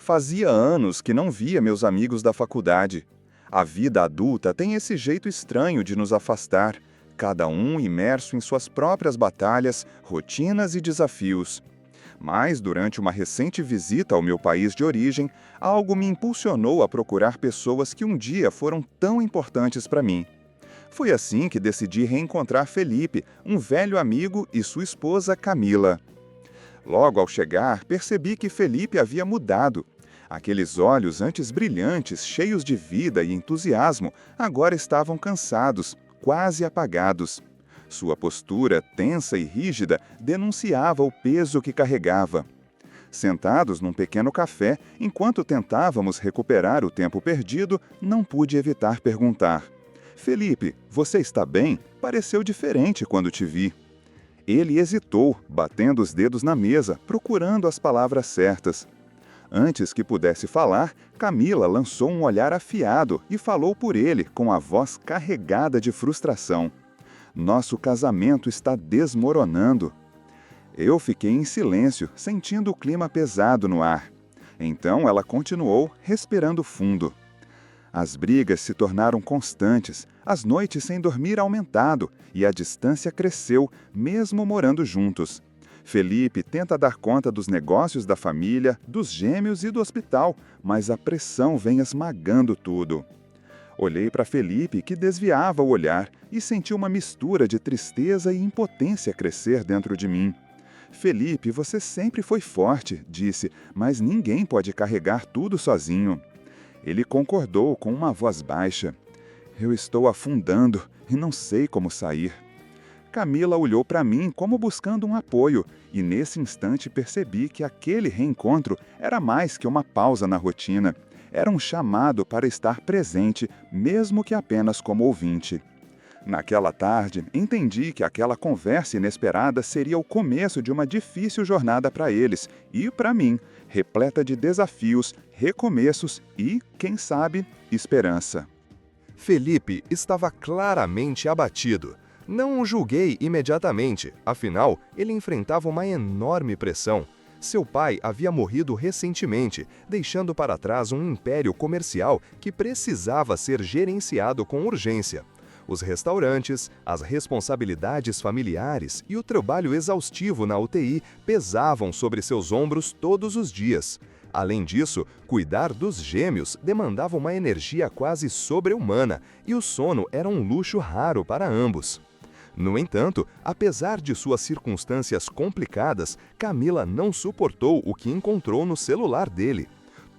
Fazia anos que não via meus amigos da faculdade. A vida adulta tem esse jeito estranho de nos afastar, cada um imerso em suas próprias batalhas, rotinas e desafios. Mas, durante uma recente visita ao meu país de origem, algo me impulsionou a procurar pessoas que um dia foram tão importantes para mim. Foi assim que decidi reencontrar Felipe, um velho amigo, e sua esposa Camila. Logo ao chegar, percebi que Felipe havia mudado. Aqueles olhos antes brilhantes, cheios de vida e entusiasmo, agora estavam cansados, quase apagados. Sua postura, tensa e rígida, denunciava o peso que carregava. Sentados num pequeno café, enquanto tentávamos recuperar o tempo perdido, não pude evitar perguntar: "Felipe, você está bem? Pareceu diferente quando te vi." Ele hesitou, batendo os dedos na mesa, procurando as palavras certas. Antes que pudesse falar, Camila lançou um olhar afiado e falou por ele, com a voz carregada de frustração: "Nosso casamento está desmoronando." Eu fiquei em silêncio, sentindo o clima pesado no ar. Então ela continuou, respirando fundo. As brigas se tornaram constantes, as noites sem dormir aumentaram e a distância cresceu, mesmo morando juntos. Felipe tenta dar conta dos negócios da família, dos gêmeos e do hospital, mas a pressão vem esmagando tudo. Olhei para Felipe, que desviava o olhar, e senti uma mistura de tristeza e impotência crescer dentro de mim. "Felipe, você sempre foi forte", disse, "mas ninguém pode carregar tudo sozinho." Ele concordou com uma voz baixa: "Eu estou afundando e não sei como sair." Camila olhou para mim como buscando um apoio, e nesse instante percebi que aquele reencontro era mais que uma pausa na rotina. Era um chamado para estar presente, mesmo que apenas como ouvinte. Naquela tarde, entendi que aquela conversa inesperada seria o começo de uma difícil jornada para eles e para mim, repleta de desafios, recomeços e, quem sabe, esperança. Felipe estava claramente abatido. Não o julguei imediatamente, afinal, ele enfrentava uma enorme pressão. Seu pai havia morrido recentemente, deixando para trás um império comercial que precisava ser gerenciado com urgência. Os restaurantes, as responsabilidades familiares e o trabalho exaustivo na UTI pesavam sobre seus ombros todos os dias. Além disso, cuidar dos gêmeos demandava uma energia quase sobre-humana e o sono era um luxo raro para ambos. No entanto, apesar de suas circunstâncias complicadas, Camila não suportou o que encontrou no celular dele.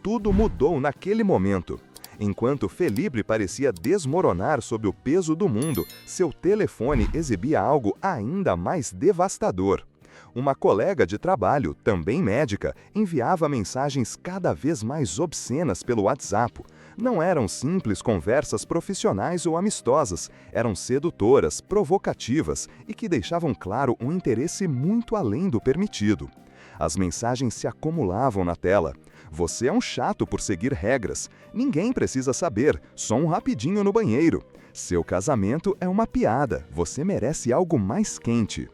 Tudo mudou naquele momento. Enquanto Felipe parecia desmoronar sob o peso do mundo, seu telefone exibia algo ainda mais devastador. Uma colega de trabalho, também médica, enviava mensagens cada vez mais obscenas pelo WhatsApp. Não eram simples conversas profissionais ou amistosas, eram sedutoras, provocativas e que deixavam claro um interesse muito além do permitido. As mensagens se acumulavam na tela. "Você é um chato por seguir regras. Ninguém precisa saber, só um rapidinho no banheiro. Seu casamento é uma piada, você merece algo mais quente."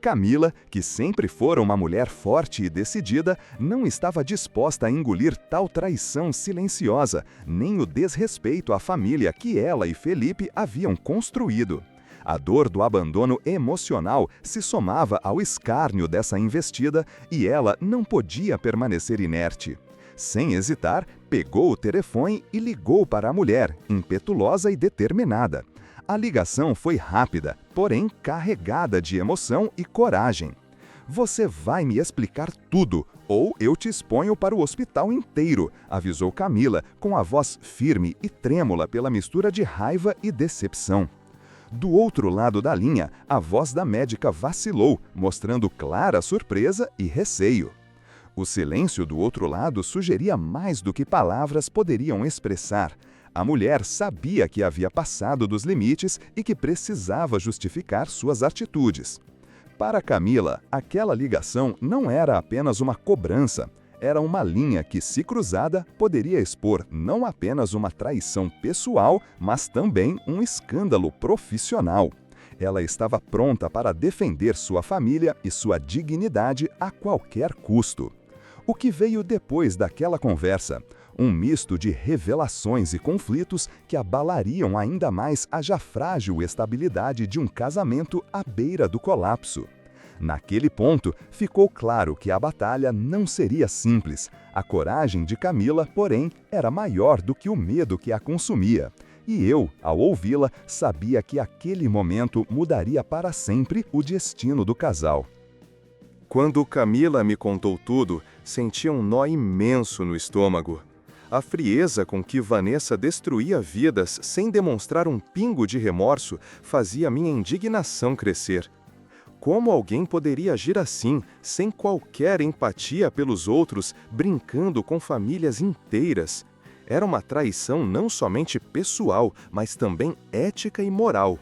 Camila, que sempre fora uma mulher forte e decidida, não estava disposta a engolir tal traição silenciosa, nem o desrespeito à família que ela e Felipe haviam construído. A dor do abandono emocional se somava ao escárnio dessa investida e ela não podia permanecer inerte. Sem hesitar, pegou o telefone e ligou para a mulher, impetuosa e determinada. A ligação foi rápida, porém carregada de emoção e coragem. "Você vai me explicar tudo, ou eu te exponho para o hospital inteiro", avisou Camila, com a voz firme e trêmula pela mistura de raiva e decepção. Do outro lado da linha, a voz da médica vacilou, mostrando clara surpresa e receio. O silêncio do outro lado sugeria mais do que palavras poderiam expressar. A mulher sabia que havia passado dos limites e que precisava justificar suas atitudes. Para Camila, aquela ligação não era apenas uma cobrança, era uma linha que, se cruzada, poderia expor não apenas uma traição pessoal, mas também um escândalo profissional. Ela estava pronta para defender sua família e sua dignidade a qualquer custo. O que veio depois daquela conversa? Um misto de revelações e conflitos que abalariam ainda mais a já frágil estabilidade de um casamento à beira do colapso. Naquele ponto, ficou claro que a batalha não seria simples. A coragem de Camila, porém, era maior do que o medo que a consumia. E eu, ao ouvi-la, sabia que aquele momento mudaria para sempre o destino do casal. Quando Camila me contou tudo, senti um nó imenso no estômago. A frieza com que Vanessa destruía vidas sem demonstrar um pingo de remorso fazia minha indignação crescer. Como alguém poderia agir assim, sem qualquer empatia pelos outros, brincando com famílias inteiras? Era uma traição não somente pessoal, mas também ética e moral.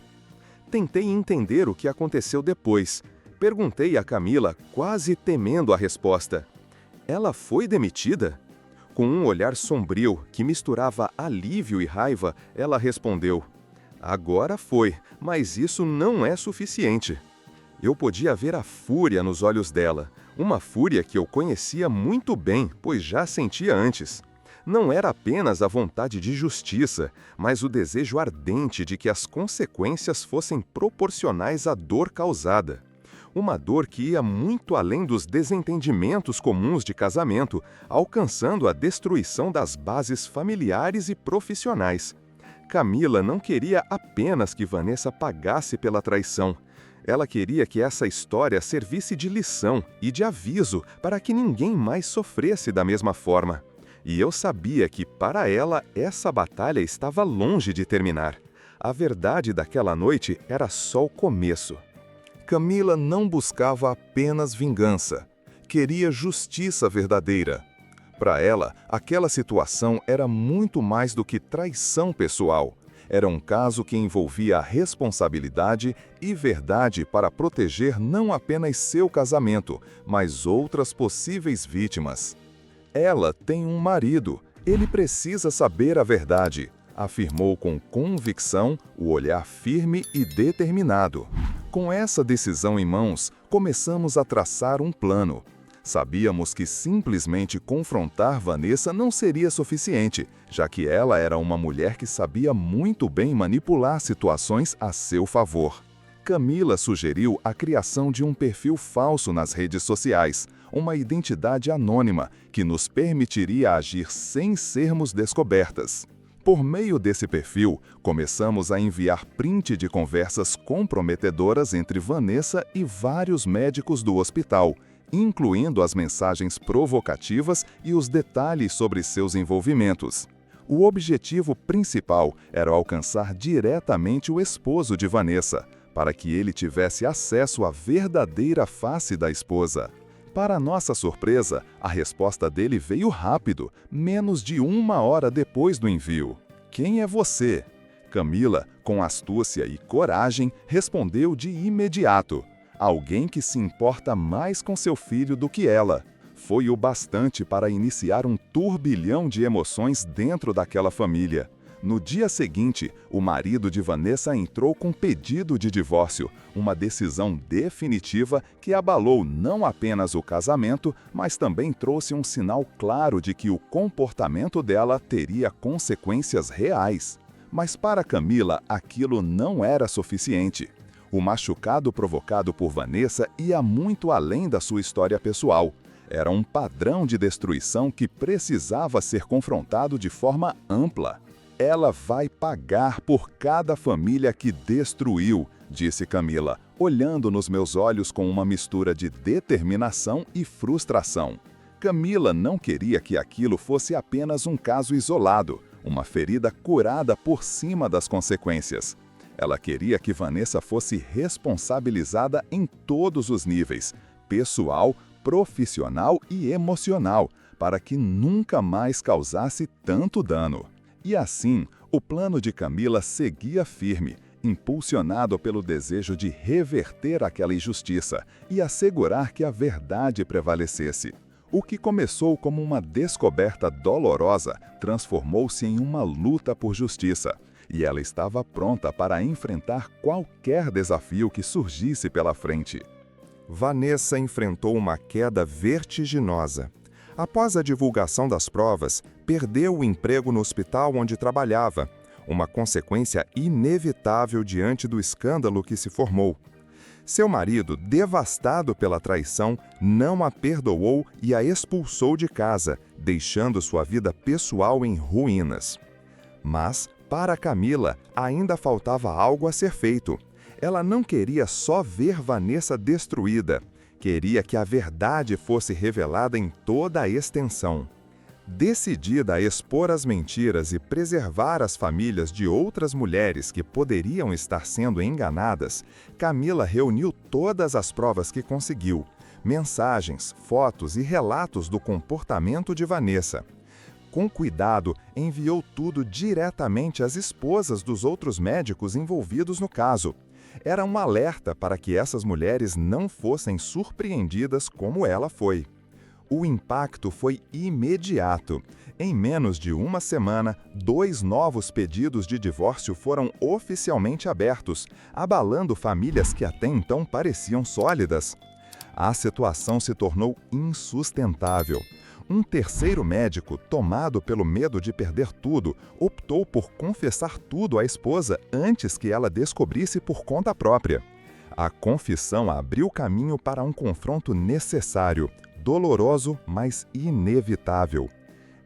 Tentei entender o que aconteceu depois. Perguntei a Camila, quase temendo a resposta. Ela foi demitida? Com um olhar sombrio, que misturava alívio e raiva, ela respondeu: agora foi, mas isso não é suficiente. Eu podia ver a fúria nos olhos dela, uma fúria que eu conhecia muito bem, pois já sentia antes. Não era apenas a vontade de justiça, mas o desejo ardente de que as consequências fossem proporcionais à dor causada. Uma dor que ia muito além dos desentendimentos comuns de casamento, alcançando a destruição das bases familiares e profissionais. Camila não queria apenas que Vanessa pagasse pela traição. Ela queria que essa história servisse de lição e de aviso para que ninguém mais sofresse da mesma forma. E eu sabia que, para ela, essa batalha estava longe de terminar. A verdade daquela noite era só o começo. Camila não buscava apenas vingança. Queria justiça verdadeira. Para ela, aquela situação era muito mais do que traição pessoal. Era um caso que envolvia a responsabilidade e verdade para proteger não apenas seu casamento, mas outras possíveis vítimas. Ela tem um marido, ele precisa saber a verdade, afirmou com convicção, o olhar firme e determinado. Com essa decisão em mãos, começamos a traçar um plano. Sabíamos que simplesmente confrontar Vanessa não seria suficiente, já que ela era uma mulher que sabia muito bem manipular situações a seu favor. Camila sugeriu a criação de um perfil falso nas redes sociais, uma identidade anônima que nos permitiria agir sem sermos descobertas. Por meio desse perfil, começamos a enviar print de conversas comprometedoras entre Vanessa e vários médicos do hospital, incluindo as mensagens provocativas e os detalhes sobre seus envolvimentos. O objetivo principal era alcançar diretamente o esposo de Vanessa, para que ele tivesse acesso à verdadeira face da esposa. Para nossa surpresa, a resposta dele veio rápido, menos de 1 hora depois do envio. "Quem é você?" Camila, com astúcia e coragem, respondeu de imediato: "Alguém que se importa mais com seu filho do que ela." Foi o bastante para iniciar um turbilhão de emoções dentro daquela família. No dia seguinte, o marido de Vanessa entrou com pedido de divórcio, uma decisão definitiva que abalou não apenas o casamento, mas também trouxe um sinal claro de que o comportamento dela teria consequências reais. Mas para Camila, aquilo não era suficiente. O machucado provocado por Vanessa ia muito além da sua história pessoal. Era um padrão de destruição que precisava ser confrontado de forma ampla. "Ela vai pagar por cada família que destruiu", disse Camila, olhando nos meus olhos com uma mistura de determinação e frustração. Camila não queria que aquilo fosse apenas um caso isolado, uma ferida curada por cima das consequências. Ela queria que Vanessa fosse responsabilizada em todos os níveis, pessoal, profissional e emocional, para que nunca mais causasse tanto dano. E assim, o plano de Camila seguia firme, impulsionado pelo desejo de reverter aquela injustiça e assegurar que a verdade prevalecesse. O que começou como uma descoberta dolorosa transformou-se em uma luta por justiça, e ela estava pronta para enfrentar qualquer desafio que surgisse pela frente. Vanessa enfrentou uma queda vertiginosa. Após a divulgação das provas, perdeu o emprego no hospital onde trabalhava, uma consequência inevitável diante do escândalo que se formou. Seu marido, devastado pela traição, não a perdoou e a expulsou de casa, deixando sua vida pessoal em ruínas. Mas, para Camila, ainda faltava algo a ser feito. Ela não queria só ver Vanessa destruída, queria que a verdade fosse revelada em toda a extensão. Decidida a expor as mentiras e preservar as famílias de outras mulheres que poderiam estar sendo enganadas, Camila reuniu todas as provas que conseguiu, mensagens, fotos e relatos do comportamento de Vanessa. Com cuidado, enviou tudo diretamente às esposas dos outros médicos envolvidos no caso. Era um alerta para que essas mulheres não fossem surpreendidas como ela foi. O impacto foi imediato. Em menos de uma semana, 2 novos pedidos de divórcio foram oficialmente abertos, abalando famílias que até então pareciam sólidas. A situação se tornou insustentável. Um terceiro médico, tomado pelo medo de perder tudo, optou por confessar tudo à esposa antes que ela descobrisse por conta própria. A confissão abriu caminho para um confronto necessário, doloroso, mas inevitável.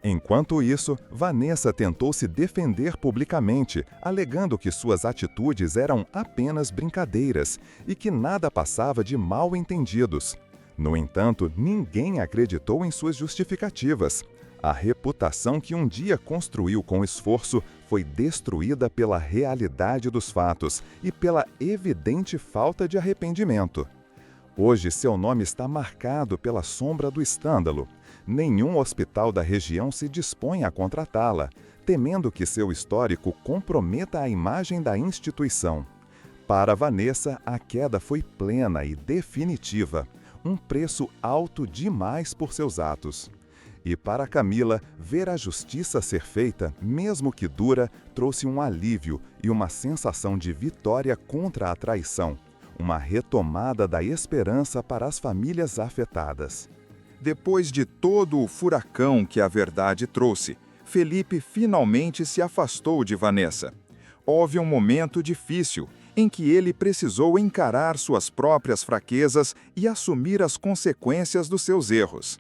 Enquanto isso, Vanessa tentou se defender publicamente, alegando que suas atitudes eram apenas brincadeiras e que nada passava de mal-entendidos. No entanto, ninguém acreditou em suas justificativas. A reputação que um dia construiu com esforço foi destruída pela realidade dos fatos e pela evidente falta de arrependimento. Hoje, seu nome está marcado pela sombra do escândalo. Nenhum hospital da região se dispõe a contratá-la, temendo que seu histórico comprometa a imagem da instituição. Para Vanessa, a queda foi plena e definitiva, um preço alto demais por seus atos. E para Camila, ver a justiça ser feita, mesmo que dura, trouxe um alívio e uma sensação de vitória contra a traição. Uma retomada da esperança para as famílias afetadas. Depois de todo o furacão que a verdade trouxe, Felipe finalmente se afastou de Vanessa. Houve um momento difícil em que ele precisou encarar suas próprias fraquezas e assumir as consequências dos seus erros.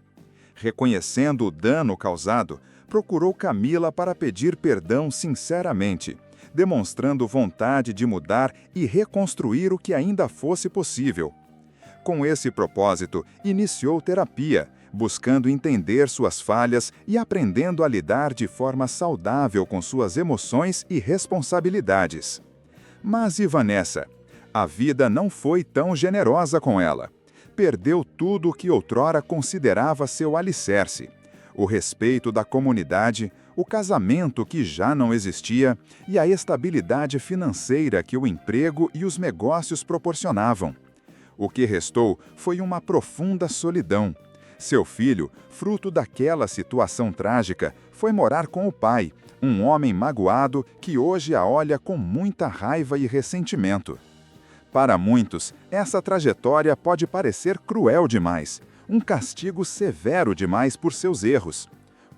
Reconhecendo o dano causado, procurou Camila para pedir perdão sinceramente, demonstrando vontade de mudar e reconstruir o que ainda fosse possível. Com esse propósito, iniciou terapia, buscando entender suas falhas e aprendendo a lidar de forma saudável com suas emoções e responsabilidades. Mas e Vanessa? A vida não foi tão generosa com ela. Perdeu tudo o que outrora considerava seu alicerce: o respeito da comunidade, o casamento que já não existia e a estabilidade financeira que o emprego e os negócios proporcionavam. O que restou foi uma profunda solidão. Seu filho, fruto daquela situação trágica, foi morar com o pai, um homem magoado que hoje a olha com muita raiva e ressentimento. Para muitos, essa trajetória pode parecer cruel demais, um castigo severo demais por seus erros.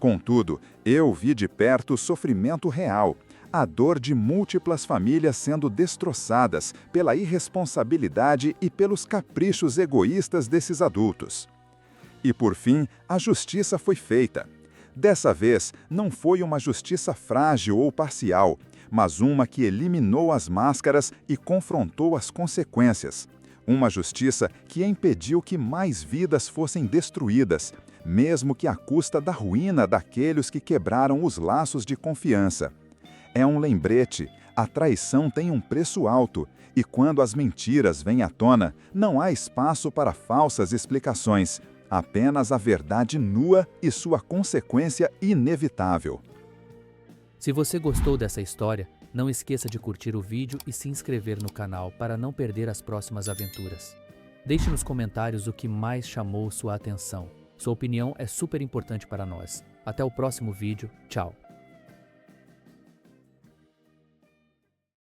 Contudo, eu vi de perto o sofrimento real, a dor de múltiplas famílias sendo destroçadas pela irresponsabilidade e pelos caprichos egoístas desses adultos. E por fim, a justiça foi feita. Dessa vez, não foi uma justiça frágil ou parcial, mas uma que eliminou as máscaras e confrontou as consequências. Uma justiça que impediu que mais vidas fossem destruídas, mesmo que à custa da ruína daqueles que quebraram os laços de confiança. É um lembrete: a traição tem um preço alto, e quando as mentiras vêm à tona, não há espaço para falsas explicações, apenas a verdade nua e sua consequência inevitável. Se você gostou dessa história, não esqueça de curtir o vídeo e se inscrever no canal para não perder as próximas aventuras. Deixe nos comentários o que mais chamou sua atenção. Sua opinião é super importante para nós. Até o próximo vídeo. Tchau!